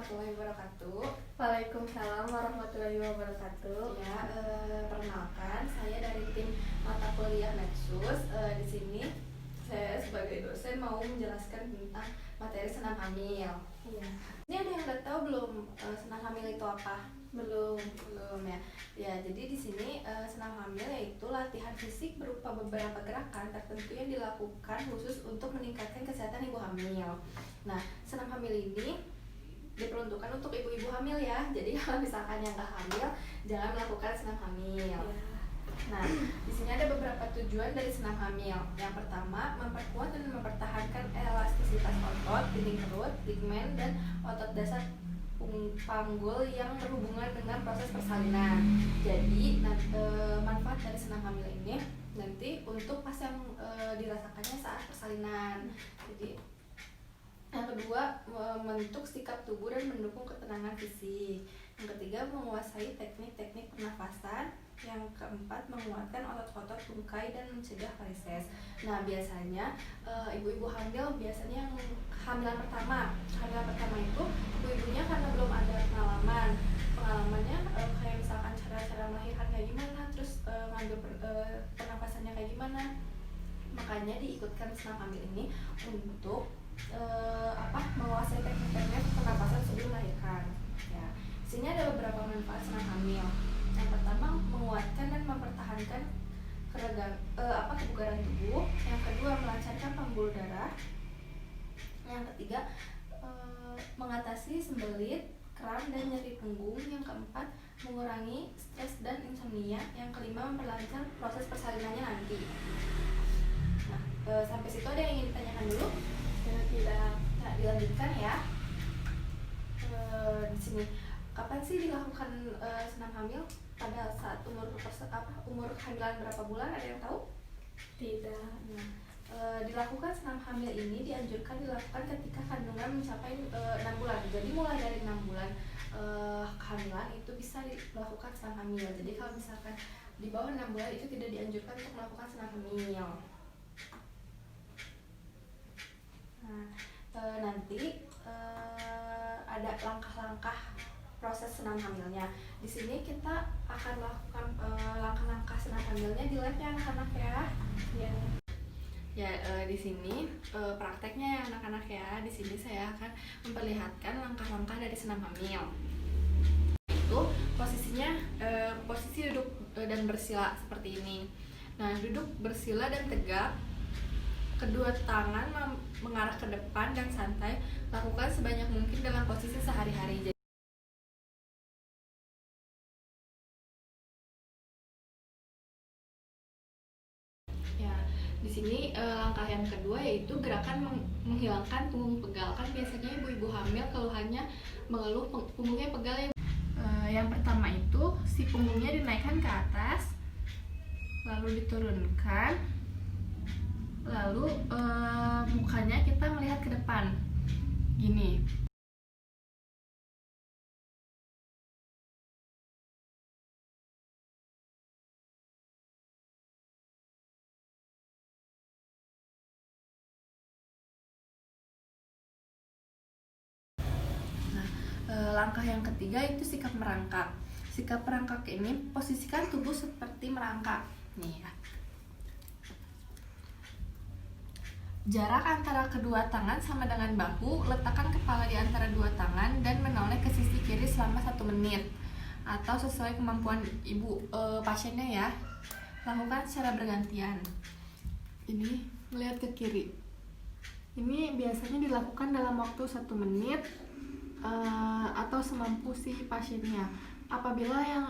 warahmatullahi wabarakatuh. Waalaikumsalam warahmatullahi wabarakatuh. Ya, perkenalkan saya dari tim mata kuliah Nexus. Di sini saya sebagai dosen mau menjelaskan tentang materi senam hamil. Iya. Ini ada yang udah tahu belum senam hamil itu apa? Belum. Belum ya. Ya, jadi di sini senam hamil yaitu latihan fisik berupa beberapa gerakan tertentu yang dilakukan khusus untuk meningkatkan kesehatan ibu hamil. Nah, senam hamil ini diperuntukkan untuk ibu-ibu hamil ya. Jadi kalau misalkan yang nggak hamil, jangan melakukan senam hamil. Ya. Nah, di sini ada beberapa tujuan dari senam hamil. Yang pertama, memperkuat dan mempertahankan elastisitas otot, dinding perut, ligmen, dan otot dasar panggul yang berhubungan dengan proses persalinan. Jadi, manfaat dari senam hamil ini nanti untuk pas yang dirasakannya saat persalinan. Jadi, yang kedua, membentuk sikap tubuh dan mendukung ketenangan fisik. Yang ketiga, menguasai teknik-teknik pernafasan. Yang keempat, menguatkan otot-otot tungkai dan mencegah varises. Nah, biasanya ibu-ibu hamil biasanya yang hamilan pertama itu ibu-ibunya karena belum ada pengalamannya kayak misalkan cara melahirkan kayak gimana, terus ngambil pernafasannya kayak gimana. Makanya diikutkan senam hamil ini untuk menguasai teknik-teknik pernapasan sebelum melahirkan. Ya, di sini ada beberapa manfaat senam hamil. Yang pertama, menguatkan dan mempertahankan kebugaran tubuh. Yang kedua, melancarkan pembuluh darah. Yang ketiga, mengatasi sembelit, kram, dan nyeri punggung. Yang keempat, mengurangi stres dan insomnia. Yang kelima, memperlancar proses persalinannya nanti. Nah, sampai situ ada yang ingin ditanyakan dulu? Tidak. Nah, dilanjutkan ya. Di sini kapan sih dilakukan senam hamil? Pada saat umur kehamilan berapa bulan? Ada yang tahu? Tidak. Nah, dilakukan senam hamil ini dianjurkan dilakukan ketika kandungan mencapai 6 bulan. Jadi mulai dari 6 bulan kehamilan itu bisa dilakukan senam hamil. Jadi kalau misalkan di bawah 6 bulan itu tidak dianjurkan untuk melakukan senam hamil. Nah, nanti ada langkah-langkah proses senam hamilnya. Di sini kita akan melakukan langkah-langkah senam hamilnya di lab ya anak-anak ya. Ya. Ya, di sini prakteknya ya anak-anak ya. Di sini saya akan memperlihatkan langkah-langkah dari senam hamil. Itu posisinya posisi duduk dan bersila seperti ini. Nah, duduk bersila dan tegak. Kedua tangan mengarah ke depan dan santai. Lakukan sebanyak mungkin dalam posisi sehari-hari. Ya, di sini langkah yang kedua yaitu gerakan menghilangkan punggung pegal. Kan biasanya ibu-ibu hamil keluhannya mengeluh punggungnya pegal ya. Yang pertama itu si punggungnya dinaikkan ke atas, lalu diturunkan, lalu mukanya kita melihat ke depan, gini. Langkah yang ketiga itu sikap merangkak. Sikap merangkak ini posisikan tubuh seperti merangkak. Nih ya. Jarak antara kedua tangan sama dengan bahu, letakkan kepala di antara dua tangan dan menoleh ke sisi kiri selama 1 menit atau sesuai kemampuan ibu pasiennya ya. Lakukan secara bergantian. Ini melihat ke kiri. Ini biasanya dilakukan dalam waktu 1 menit atau semampu si pasiennya. Apabila yang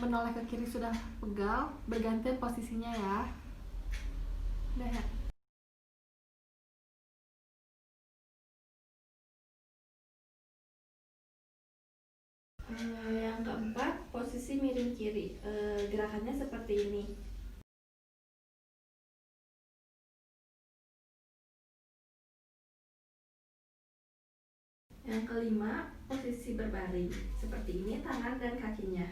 menoleh ke kiri sudah pegal, bergantian posisinya ya. Udah ya. Yang keempat, posisi miring kiri. Gerakannya seperti ini. Yang kelima, posisi berbaring. Seperti ini tangan dan kakinya.